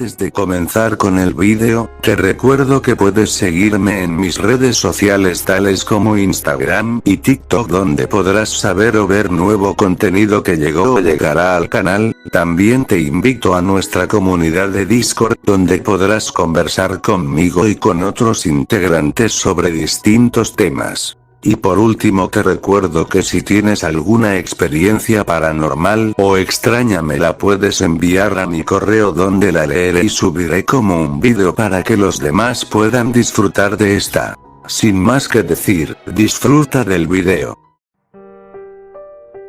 Antes de comenzar con el vídeo, te recuerdo que puedes seguirme en mis redes sociales tales como Instagram y TikTok, donde podrás saber o ver nuevo contenido que llegó o llegará al canal. También te invito a nuestra comunidad de Discord, donde podrás conversar conmigo y con otros integrantes sobre distintos temas. Y por último te recuerdo que si tienes alguna experiencia paranormal o extraña me la puedes enviar a mi correo, donde la leeré y subiré como un vídeo para que los demás puedan disfrutar de esta. Sin más que decir, disfruta del vídeo.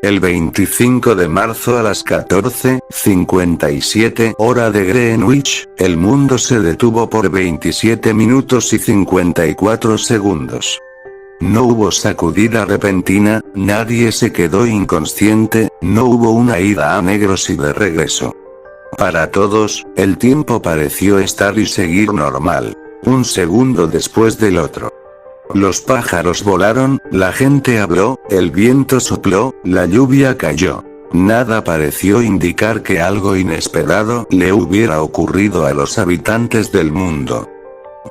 El 25 de marzo a las 14:57 hora de Greenwich, el mundo se detuvo por 27 minutos y 54 segundos. No hubo sacudida repentina, nadie se quedó inconsciente, no hubo una ida a negros y de regreso. Para todos, el tiempo pareció estar y seguir normal, un segundo después del otro. Los pájaros volaron, la gente habló, el viento sopló, la lluvia cayó. Nada pareció indicar que algo inesperado le hubiera ocurrido a los habitantes del mundo.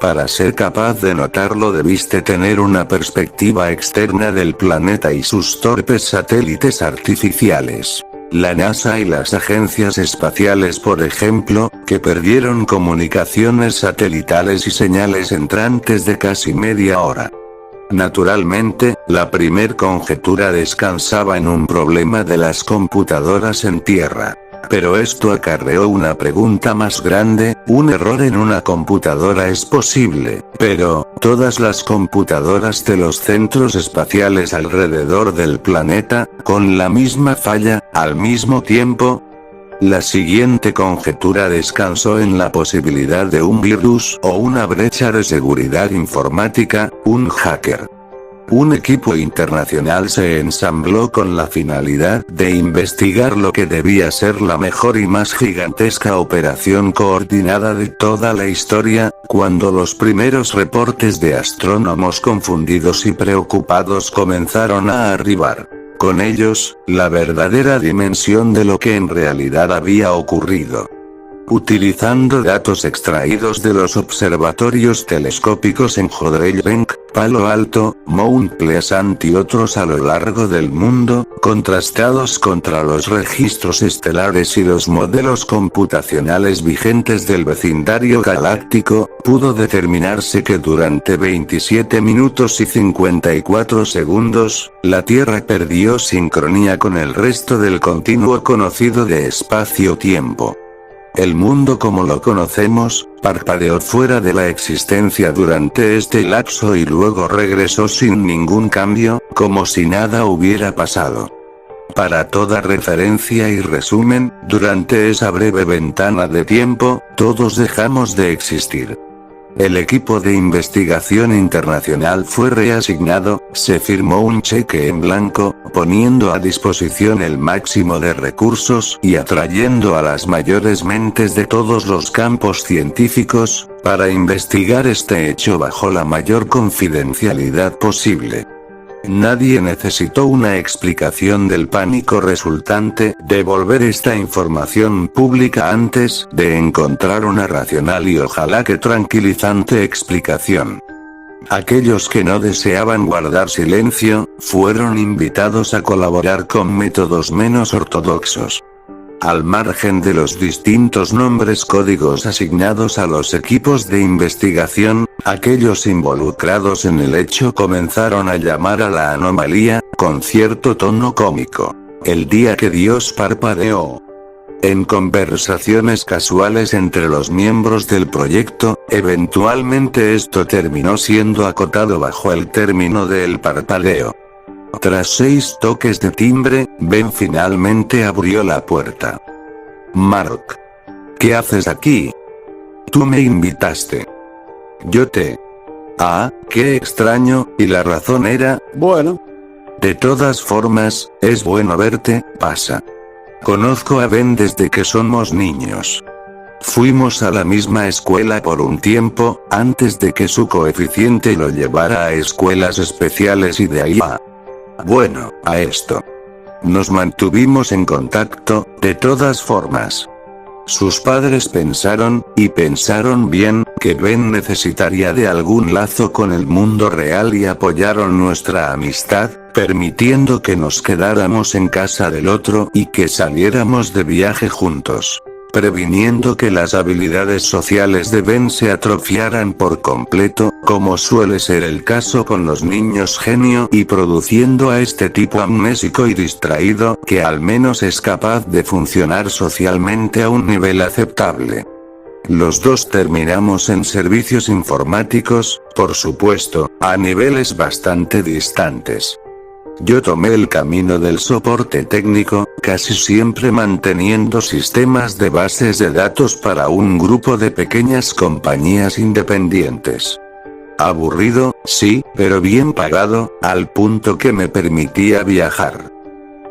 Para ser capaz de notarlo debiste tener una perspectiva externa del planeta y sus torpes satélites artificiales. La NASA y las agencias espaciales, por ejemplo, que perdieron comunicaciones satelitales y señales entrantes de casi media hora. Naturalmente, la primer conjetura descansaba en un problema de las computadoras en tierra. Pero esto acarreó una pregunta más grande: un error en una computadora es posible, pero ¿todas las computadoras de los centros espaciales alrededor del planeta, con la misma falla, al mismo tiempo? La siguiente conjetura descansó en la posibilidad de un virus o una brecha de seguridad informática, un hacker. Un equipo internacional se ensambló con la finalidad de investigar lo que debía ser la mejor y más gigantesca operación coordinada de toda la historia, cuando los primeros reportes de astrónomos confundidos y preocupados comenzaron a arribar. Con ellos, la verdadera dimensión de lo que en realidad había ocurrido. Utilizando datos extraídos de los observatorios telescópicos en Jodrell-Bank, Palo Alto, Mount Pleasant y otros a lo largo del mundo, contrastados contra los registros estelares y los modelos computacionales vigentes del vecindario galáctico, pudo determinarse que durante 27 minutos y 54 segundos, la Tierra perdió sincronía con el resto del continuo conocido de espacio-tiempo. El mundo como lo conocemos, parpadeó fuera de la existencia durante este lapso y luego regresó sin ningún cambio, como si nada hubiera pasado. Para toda referencia y resumen, durante esa breve ventana de tiempo, todos dejamos de existir. El equipo de investigación internacional fue reasignado, se firmó un cheque en blanco, poniendo a disposición el máximo de recursos y atrayendo a las mayores mentes de todos los campos científicos, para investigar este hecho bajo la mayor confidencialidad posible. Nadie necesitó una explicación del pánico resultante de volver esta información pública antes de encontrar una racional y ojalá que tranquilizante explicación. Aquellos que no deseaban guardar silencio, fueron invitados a colaborar con métodos menos ortodoxos. Al margen de los distintos nombres códigos asignados a los equipos de investigación, aquellos involucrados en el hecho comenzaron a llamar a la anomalía, con cierto tono cómico, el día que Dios parpadeó. En conversaciones casuales entre los miembros del proyecto, eventualmente esto terminó siendo acotado bajo el término de el parpadeo. Tras 6 toques de timbre, Ben finalmente abrió la puerta. Mark. ¿Qué haces aquí? Tú me invitaste. Yo te... Ah, qué extraño, y la razón era... Bueno. De todas formas, es bueno verte, pasa. Conozco a Ben desde que somos niños. Fuimos a la misma escuela por un tiempo, antes de que su coeficiente lo llevara a escuelas especiales y de ahí a... Bueno, a esto. Nos mantuvimos en contacto, de todas formas. Sus padres pensaron, y pensaron bien, que Ben necesitaría de algún lazo con el mundo real y apoyaron nuestra amistad, permitiendo que nos quedáramos en casa del otro y que saliéramos de viaje juntos, previniendo que las habilidades sociales de Ben se atrofiaran por completo, como suele ser el caso con los niños genio, y produciendo a este tipo amnésico y distraído, que al menos es capaz de funcionar socialmente a un nivel aceptable. Los dos terminamos en servicios informáticos, por supuesto, a niveles bastante distantes. Yo tomé el camino del soporte técnico, casi siempre manteniendo sistemas de bases de datos para un grupo de pequeñas compañías independientes. Aburrido, sí, pero bien pagado, al punto que me permitía viajar.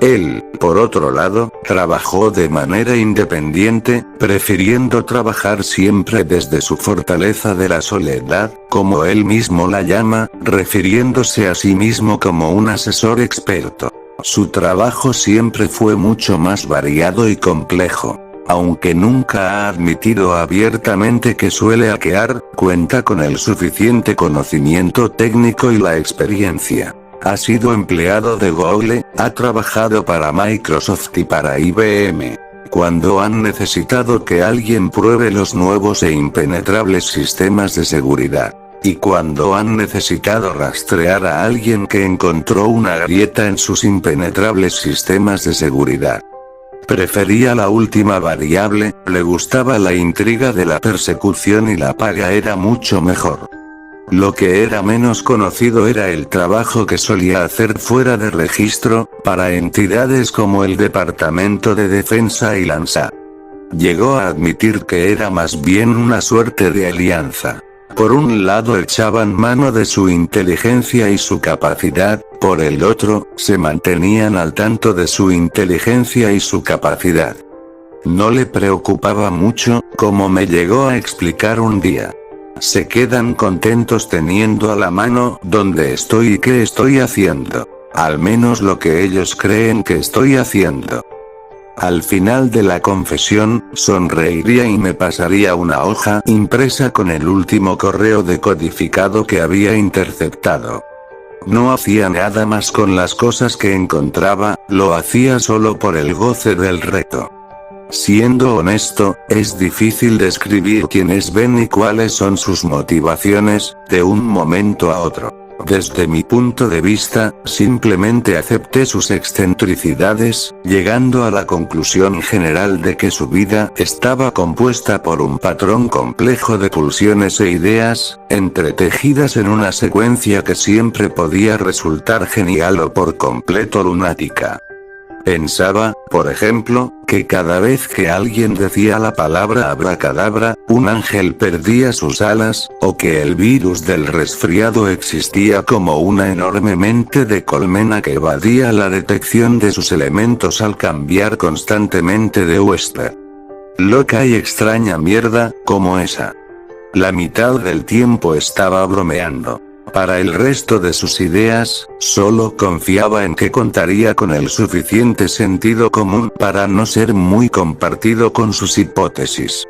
Él, por otro lado, trabajó de manera independiente, prefiriendo trabajar siempre desde su fortaleza de la soledad, como él mismo la llama, refiriéndose a sí mismo como un asesor experto. Su trabajo siempre fue mucho más variado y complejo. Aunque nunca ha admitido abiertamente que suele hackear, cuenta con el suficiente conocimiento técnico y la experiencia. Ha sido empleado de Google, ha trabajado para Microsoft y para IBM. Cuando han necesitado que alguien pruebe los nuevos e impenetrables sistemas de seguridad. Y cuando han necesitado rastrear a alguien que encontró una grieta en sus impenetrables sistemas de seguridad. Prefería la última variable, le gustaba la intriga de la persecución y la paga era mucho mejor. Lo que era menos conocido era el trabajo que solía hacer fuera de registro, para entidades como el Departamento de Defensa y la NSA. Llegó a admitir que era más bien una suerte de alianza. Por un lado echaban mano de su inteligencia y su capacidad, por el otro, se mantenían al tanto de su inteligencia y su capacidad. No le preocupaba mucho, como me llegó a explicar un día. Se quedan contentos teniendo a la mano dónde estoy y qué estoy haciendo. Al menos lo que ellos creen que estoy haciendo. Al final de la confesión, sonreiría y me pasaría una hoja impresa con el último correo decodificado que había interceptado. No hacía nada más con las cosas que encontraba, lo hacía solo por el goce del reto. Siendo honesto, es difícil describir quién es Ben y cuáles son sus motivaciones, de un momento a otro. Desde mi punto de vista, simplemente acepté sus excentricidades, llegando a la conclusión general de que su vida estaba compuesta por un patrón complejo de pulsiones e ideas, entretejidas en una secuencia que siempre podía resultar genial o por completo lunática. Pensaba, por ejemplo, que cada vez que alguien decía la palabra abracadabra, un ángel perdía sus alas, o que el virus del resfriado existía como una enorme mente de colmena que evadía la detección de sus elementos al cambiar constantemente de huésped. Loca y extraña mierda, como esa. La mitad del tiempo estaba bromeando. Para el resto de sus ideas, solo confiaba en que contaría con el suficiente sentido común para no ser muy compartido con sus hipótesis.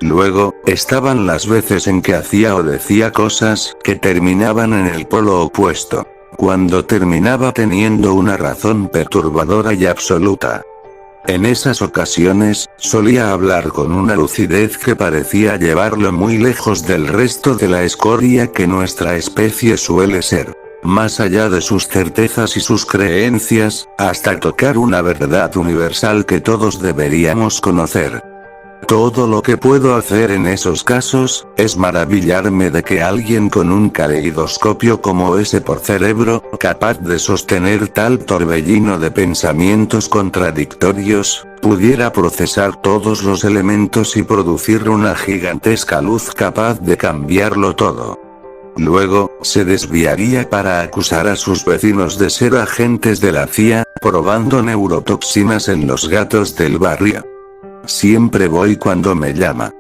Luego, estaban las veces en que hacía o decía cosas que terminaban en el polo opuesto. Cuando terminaba teniendo una razón perturbadora y absoluta. En esas ocasiones, solía hablar con una lucidez que parecía llevarlo muy lejos del resto de la escoria que nuestra especie suele ser. Más allá de sus certezas y sus creencias, hasta tocar una verdad universal que todos deberíamos conocer. Todo lo que puedo hacer en esos casos, es maravillarme de que alguien con un caleidoscopio como ese por cerebro, capaz de sostener tal torbellino de pensamientos contradictorios, pudiera procesar todos los elementos y producir una gigantesca luz capaz de cambiarlo todo. Luego, se desviaría para acusar a sus vecinos de ser agentes de la CIA, probando neurotoxinas en los gatos del barrio. Siempre voy cuando me llama.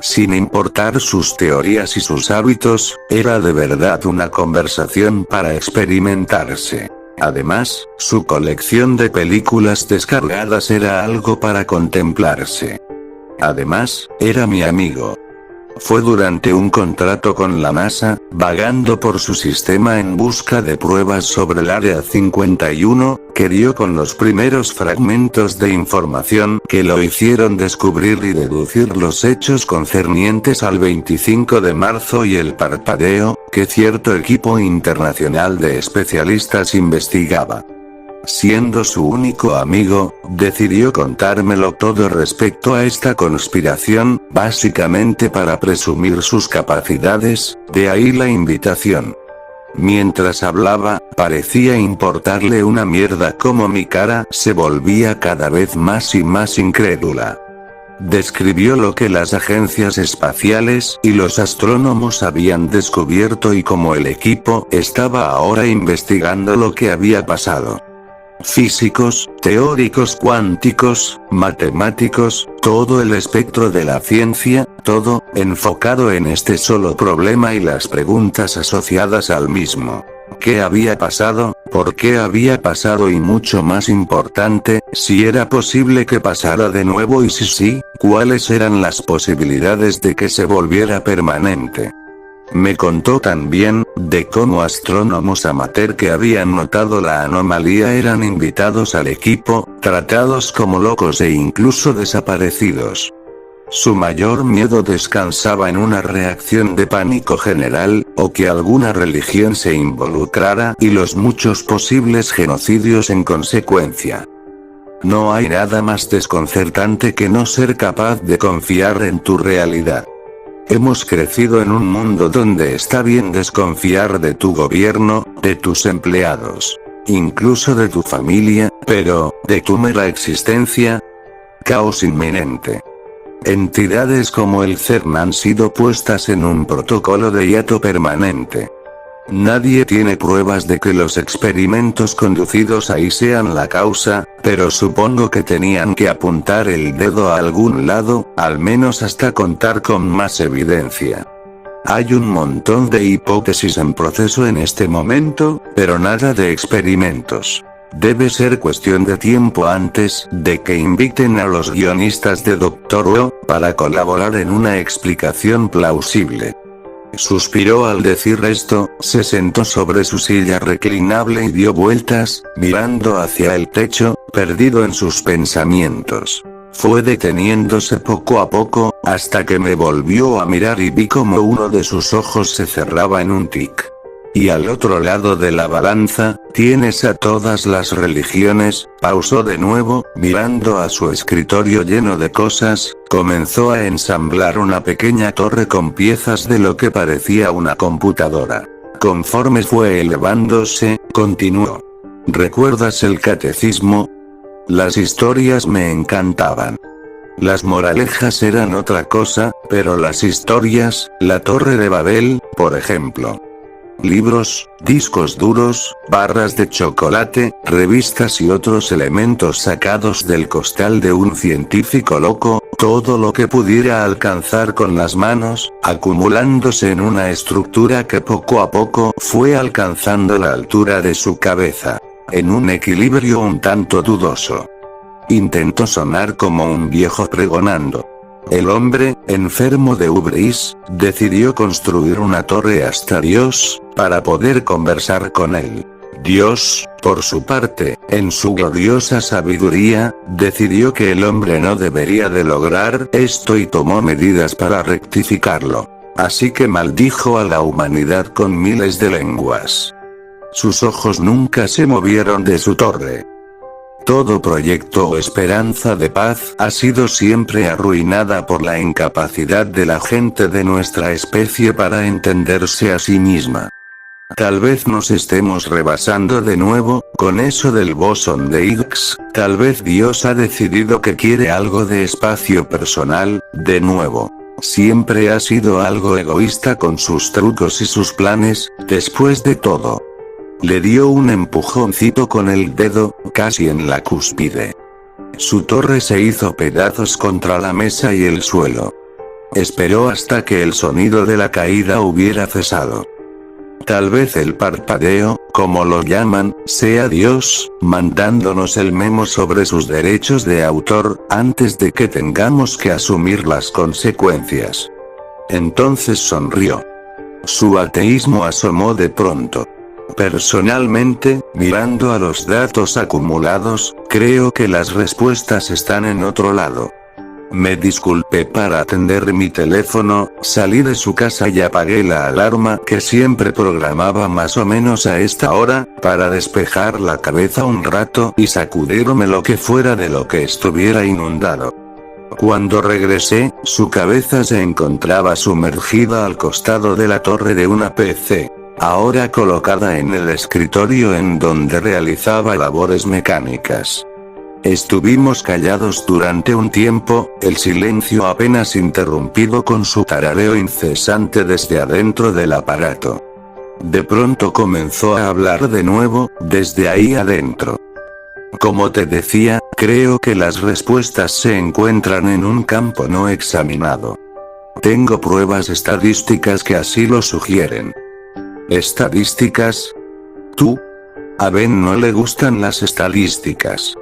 Sin importar sus teorías y sus hábitos, era de verdad una conversación para experimentarse. Además, su colección de películas descargadas era algo para contemplarse. Además, era mi amigo. Fue durante un contrato con la NASA, vagando por su sistema en busca de pruebas sobre el Área 51, que dio con los primeros fragmentos de información que lo hicieron descubrir y deducir los hechos concernientes al 25 de marzo y el parpadeo, que cierto equipo internacional de especialistas investigaba. Siendo su único amigo, decidió contármelo todo respecto a esta conspiración, básicamente para presumir sus capacidades, de ahí la invitación. Mientras hablaba, parecía importarle una mierda cómo mi cara se volvía cada vez más y más incrédula. Describió lo que las agencias espaciales y los astrónomos habían descubierto y cómo el equipo estaba ahora investigando lo que había pasado. Físicos, teóricos cuánticos, matemáticos, todo el espectro de la ciencia, todo, enfocado en este solo problema y las preguntas asociadas al mismo. ¿Qué había pasado? ¿Por qué había pasado? Y mucho más importante, si era posible que pasara de nuevo y si sí, ¿cuáles eran las posibilidades de que se volviera permanente? Me contó también, de cómo astrónomos amateur que habían notado la anomalía eran invitados al equipo, tratados como locos e incluso desaparecidos. Su mayor miedo descansaba en una reacción de pánico general, o que alguna religión se involucrara y los muchos posibles genocidios en consecuencia. No hay nada más desconcertante que no ser capaz de confiar en tu realidad. Hemos crecido en un mundo donde está bien desconfiar de tu gobierno, de tus empleados, incluso de tu familia, pero, ¿de tu mera existencia? Caos inminente. Entidades como el CERN han sido puestas en un protocolo de hiato permanente. Nadie tiene pruebas de que los experimentos conducidos ahí sean la causa, pero supongo que tenían que apuntar el dedo a algún lado, al menos hasta contar con más evidencia. Hay un montón de hipótesis en proceso en este momento, pero nada de experimentos. Debe ser cuestión de tiempo antes de que inviten a los guionistas de Doctor Who para colaborar en una explicación plausible. Suspiró al decir esto, se sentó sobre su silla reclinable y dio vueltas, mirando hacia el techo, perdido en sus pensamientos. Fue deteniéndose poco a poco, hasta que me volvió a mirar y vi como uno de sus ojos se cerraba en un tic. Y al otro lado de la balanza, tienes a todas las religiones. Pausó de nuevo, mirando a su escritorio lleno de cosas, comenzó a ensamblar una pequeña torre con piezas de lo que parecía una computadora. Conforme fue elevándose, continuó. ¿Recuerdas el catecismo? Las historias me encantaban. Las moralejas eran otra cosa, pero las historias, la Torre de Babel, por ejemplo. Libros, discos duros, barras de chocolate, revistas y otros elementos sacados del costal de un científico loco, todo lo que pudiera alcanzar con las manos, acumulándose en una estructura que poco a poco fue alcanzando la altura de su cabeza, en un equilibrio un tanto dudoso. Intentó sonar como un viejo pregonando. El hombre, enfermo de hubris, decidió construir una torre hasta Dios, para poder conversar con él. Dios, por su parte, en su gloriosa sabiduría, decidió que el hombre no debería de lograr esto y tomó medidas para rectificarlo. Así que maldijo a la humanidad con miles de lenguas. Sus ojos nunca se movieron de su torre. Todo proyecto o esperanza de paz ha sido siempre arruinada por la incapacidad de la gente de nuestra especie para entenderse a sí misma. Tal vez nos estemos rebasando de nuevo, con eso del bosón de Higgs, tal vez Dios ha decidido que quiere algo de espacio personal, de nuevo. Siempre ha sido algo egoísta con sus trucos y sus planes, después de todo. Le dio un empujoncito con el dedo, casi en la cúspide. Su torre se hizo pedazos contra la mesa y el suelo. Esperó hasta que el sonido de la caída hubiera cesado. Tal vez el parpadeo, como lo llaman, sea Dios, mandándonos el memo sobre sus derechos de autor, antes de que tengamos que asumir las consecuencias. Entonces sonrió. Su ateísmo asomó de pronto. Personalmente, mirando a los datos acumulados, creo que las respuestas están en otro lado. Me disculpé para atender mi teléfono, salí de su casa y apagué la alarma que siempre programaba más o menos a esta hora, para despejar la cabeza un rato y sacudirme lo que fuera de lo que estuviera inundado. Cuando regresé, su cabeza se encontraba sumergida al costado de la torre de una PC, ahora colocada en el escritorio en donde realizaba labores mecánicas. Estuvimos callados durante un tiempo, el silencio apenas interrumpido con su tarareo incesante desde adentro del aparato. De pronto comenzó a hablar de nuevo, desde ahí adentro. Como te decía, creo que las respuestas se encuentran en un campo no examinado. Tengo pruebas estadísticas que así lo sugieren. ¿Estadísticas? ¿Tú? A Ben no le gustan las estadísticas.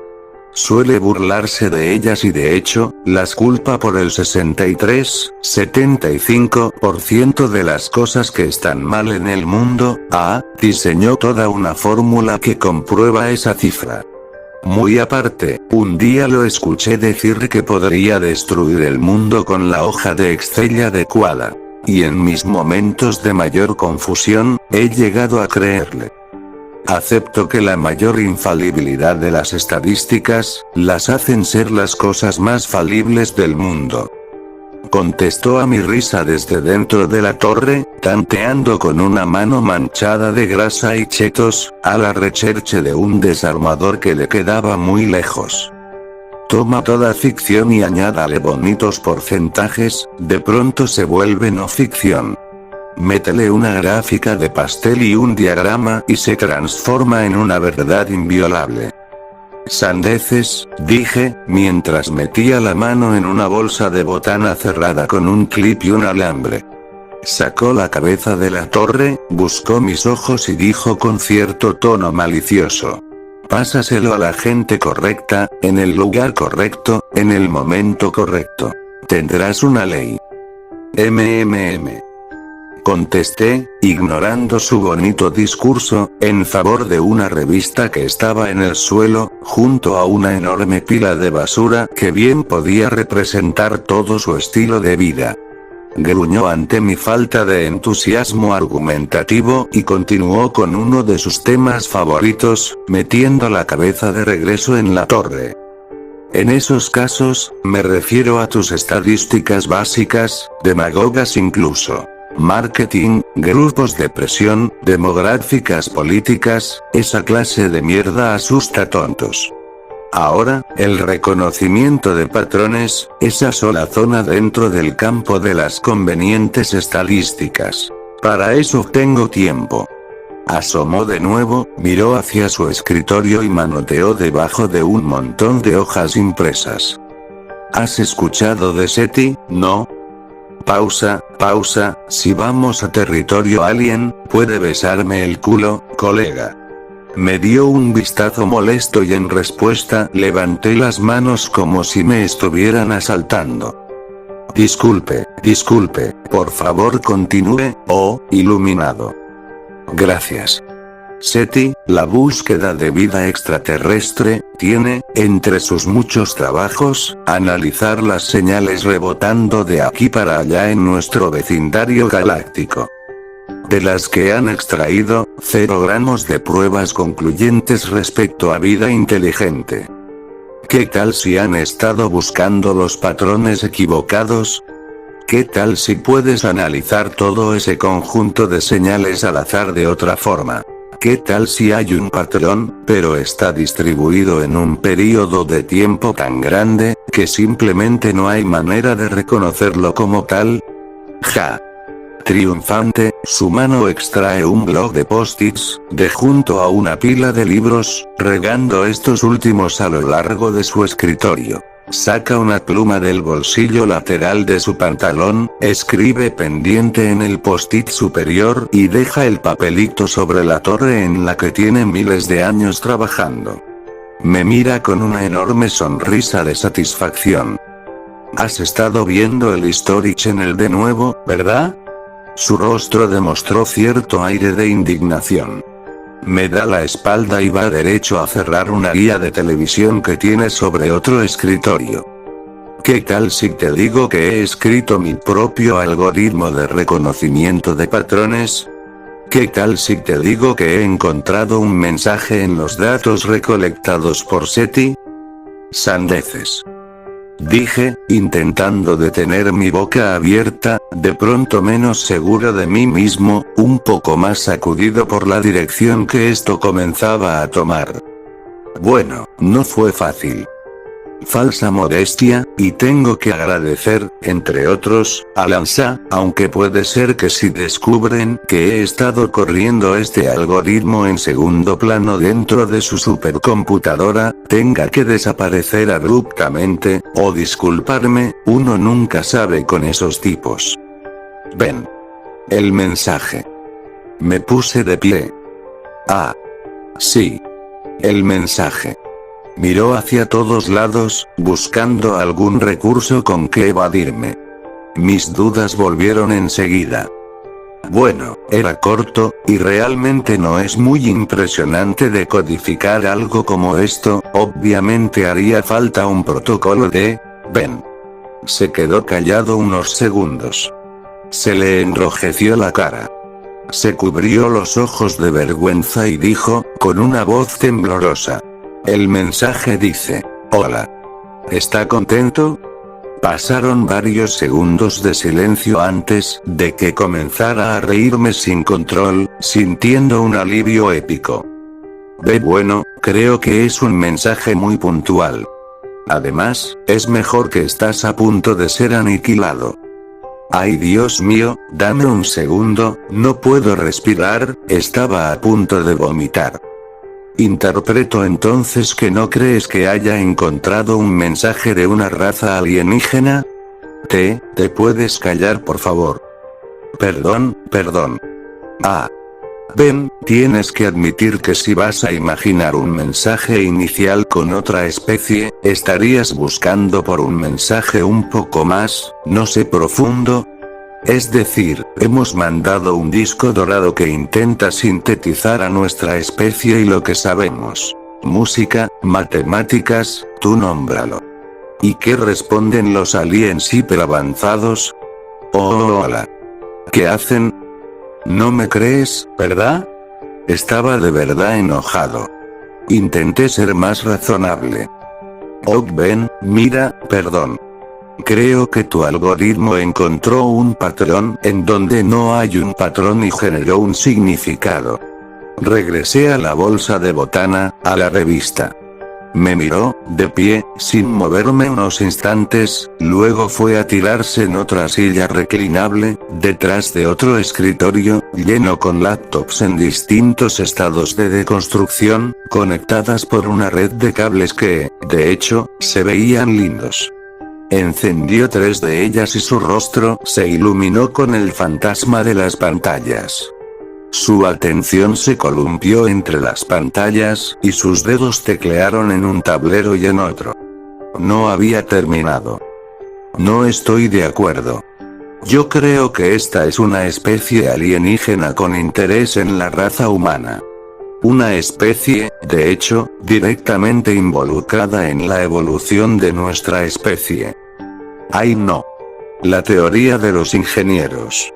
Suele burlarse de ellas y de hecho, las culpa por el 63-75% de las cosas que están mal en el mundo. Diseñó toda una fórmula que comprueba esa cifra. Muy aparte, un día lo escuché decir que podría destruir el mundo con la hoja de Excel adecuada. Y en mis momentos de mayor confusión, he llegado a creerle. Acepto que la mayor infalibilidad de las estadísticas, las hacen ser las cosas más falibles del mundo. Contestó a mi risa desde dentro de la torre, tanteando con una mano manchada de grasa y chetos, a la recherche de un desarmador que le quedaba muy lejos. Toma toda ficción y añádale bonitos porcentajes, de pronto se vuelve no ficción. Métele una gráfica de pastel y un diagrama y se transforma en una verdad inviolable. Sandeces, dije, mientras metía la mano en una bolsa de botana cerrada con un clip y un alambre. Sacó la cabeza de la torre, buscó mis ojos y dijo con cierto tono malicioso: pásaselo a la gente correcta, en el lugar correcto, en el momento correcto. Tendrás una ley. Contesté, ignorando su bonito discurso, en favor de una revista que estaba en el suelo, junto a una enorme pila de basura que bien podía representar todo su estilo de vida. Gruñó ante mi falta de entusiasmo argumentativo y continuó con uno de sus temas favoritos, metiendo la cabeza de regreso en la torre. En esos casos, me refiero a tus estadísticas básicas, demagogas incluso. Marketing, grupos de presión, demográficas políticas, esa clase de mierda asusta tontos. Ahora, el reconocimiento de patrones, esa sola zona dentro del campo de las convenientes estadísticas. Para eso tengo tiempo. Asomó de nuevo, miró hacia su escritorio y manoteó debajo de un montón de hojas impresas. ¿Has escuchado de SETI, no? Pausa, si vamos a territorio alien, puede besarme el culo, colega. Me dio un vistazo molesto y en respuesta levanté las manos como si me estuvieran asaltando. Disculpe, por favor continúe, iluminado. Gracias. SETI, la búsqueda de vida extraterrestre, tiene, entre sus muchos trabajos, analizar las señales rebotando de aquí para allá en nuestro vecindario galáctico. De las que han extraído, 0 gramos de pruebas concluyentes respecto a vida inteligente. ¿Qué tal si han estado buscando los patrones equivocados? ¿Qué tal si puedes analizar todo ese conjunto de señales al azar de otra forma? ¿Qué tal si hay un patrón, pero está distribuido en un periodo de tiempo tan grande, que simplemente no hay manera de reconocerlo como tal? Ja. Triunfante, su mano extrae un bloc de post-its, de junto a una pila de libros, regando estos últimos a lo largo de su escritorio. Saca una pluma del bolsillo lateral de su pantalón, escribe pendiente en el post-it superior y deja el papelito sobre la torre en la que tiene miles de años trabajando. Me mira con una enorme sonrisa de satisfacción. ¿Has estado viendo el History Channel de nuevo, verdad? Su rostro demostró cierto aire de indignación. Me da la espalda y va derecho a cerrar una guía de televisión que tiene sobre otro escritorio. ¿Qué tal si te digo que he escrito mi propio algoritmo de reconocimiento de patrones? ¿Qué tal si te digo que he encontrado un mensaje en los datos recolectados por SETI? Sandeces. Dije, intentando detener mi boca abierta, de pronto menos seguro de mí mismo, un poco más sacudido por la dirección que esto comenzaba a tomar. Bueno, no fue fácil. Falsa modestia, y tengo que agradecer, entre otros, a Lanza, aunque puede ser que si descubren que he estado corriendo este algoritmo en segundo plano dentro de su supercomputadora, tenga que desaparecer abruptamente, o disculparme, uno nunca sabe con esos tipos. Ven. El mensaje. Me puse de pie. Ah. Sí. El mensaje. Miró hacia todos lados, buscando algún recurso con que evadirme. Mis dudas volvieron enseguida. Bueno, era corto, y realmente no es muy impresionante decodificar algo como esto, obviamente haría falta un protocolo de... Ven. Se quedó callado unos segundos. Se le enrojeció la cara. Se cubrió los ojos de vergüenza y dijo, con una voz temblorosa. El mensaje dice, hola. ¿Está contento? Pasaron varios segundos de silencio antes de que comenzara a reírme sin control, sintiendo un alivio épico. Bueno, creo que es un mensaje muy puntual. Además, es mejor que estás a punto de ser aniquilado. Ay Dios mío, dame un segundo, no puedo respirar, estaba a punto de vomitar. Interpreto entonces que no crees que haya encontrado un mensaje de una raza alienígena. ¿Te puedes callar por favor? Perdón. Ah. Ven, tienes que admitir que si vas a imaginar un mensaje inicial con otra especie, estarías buscando por un mensaje un poco más, no sé, profundo. Es decir, hemos mandado un disco dorado que intenta sintetizar a nuestra especie y lo que sabemos. Música, matemáticas, tú nómbralo. ¿Y qué responden los aliens hiperavanzados? Hola. ¿Qué hacen? No me crees, ¿verdad? Estaba de verdad enojado. Intenté ser más razonable. Oh, ven, mira, perdón. Creo que tu algoritmo encontró un patrón en donde no hay un patrón y generó un significado. Regresé a la bolsa de botana, a la revista. Me miró, de pie, sin moverme unos instantes, luego fue a tirarse en otra silla reclinable, detrás de otro escritorio, lleno con laptops en distintos estados de deconstrucción, conectadas por una red de cables que, de hecho, se veían lindos. Encendió 3 de ellas y su rostro se iluminó con el fantasma de las pantallas. Su atención se columpió entre las pantallas, y sus dedos teclearon en un tablero y en otro. No había terminado. No estoy de acuerdo. Yo creo que esta es una especie alienígena con interés en la raza humana. Una especie, de hecho, directamente involucrada en la evolución de nuestra especie. Ay no. La teoría de los ingenieros.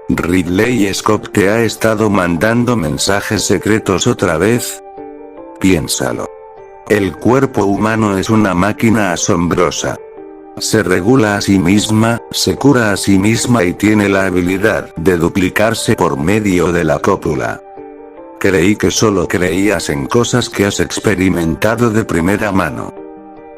¿Ridley Scott te ha estado mandando mensajes secretos otra vez? Piénsalo. El cuerpo humano es una máquina asombrosa. Se regula a sí misma, se cura a sí misma y tiene la habilidad de duplicarse por medio de la cópula. Creí que solo creías en cosas que has experimentado de primera mano.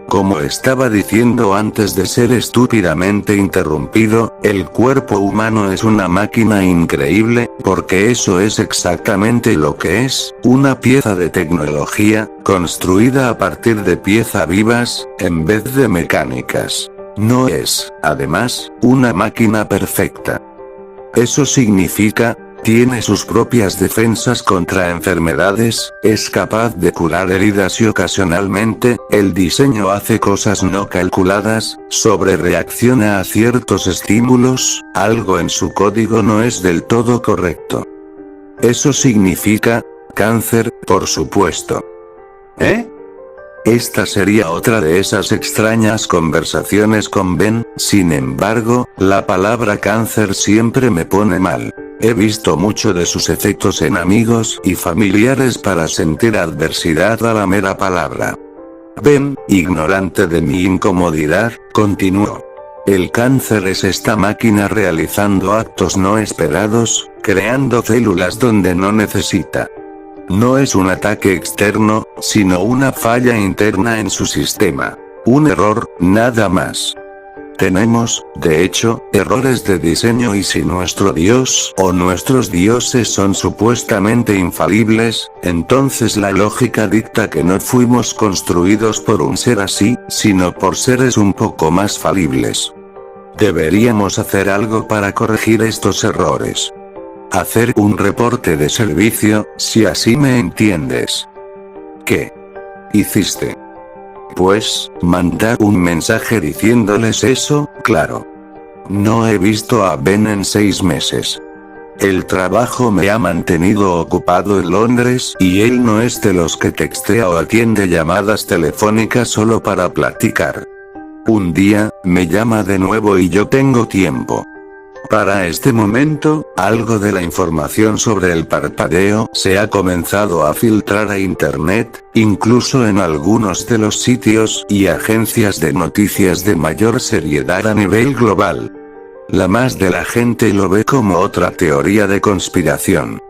Como estaba diciendo antes de ser estúpidamente interrumpido, el cuerpo humano es una máquina increíble, porque eso es exactamente lo que es, una pieza de tecnología, construida a partir de piezas vivas, en vez de mecánicas. No es, además, una máquina perfecta. Eso significa, tiene sus propias defensas contra enfermedades, es capaz de curar heridas y ocasionalmente, el diseño hace cosas no calculadas, sobrereacciona a ciertos estímulos, algo en su código no es del todo correcto. Eso significa, cáncer, por supuesto. ¿Eh? Esta sería otra de esas extrañas conversaciones con Ben, sin embargo, la palabra cáncer siempre me pone mal. He visto mucho de sus efectos en amigos y familiares para sentir adversidad a la mera palabra. Ben, ignorante de mi incomodidad, continuó. El cáncer es esta máquina realizando actos no esperados, creando células donde no necesita. No es un ataque externo, sino una falla interna en su sistema. Un error, nada más. Tenemos, de hecho, errores de diseño y si nuestro Dios o nuestros dioses son supuestamente infalibles, entonces la lógica dicta que no fuimos construidos por un ser así, sino por seres un poco más falibles. Deberíamos hacer algo para corregir estos errores. Hacer un reporte de servicio, si así me entiendes. ¿Qué hiciste? Pues, mandar un mensaje diciéndoles eso, claro. No he visto a Ben en 6 meses. El trabajo me ha mantenido ocupado en Londres y él no es de los que textea o atiende llamadas telefónicas solo para platicar. Un día, me llama de nuevo y yo tengo tiempo. Para este momento, algo de la información sobre el parpadeo se ha comenzado a filtrar a internet, incluso en algunos de los sitios y agencias de noticias de mayor seriedad a nivel global. La más de la gente lo ve como otra teoría de conspiración.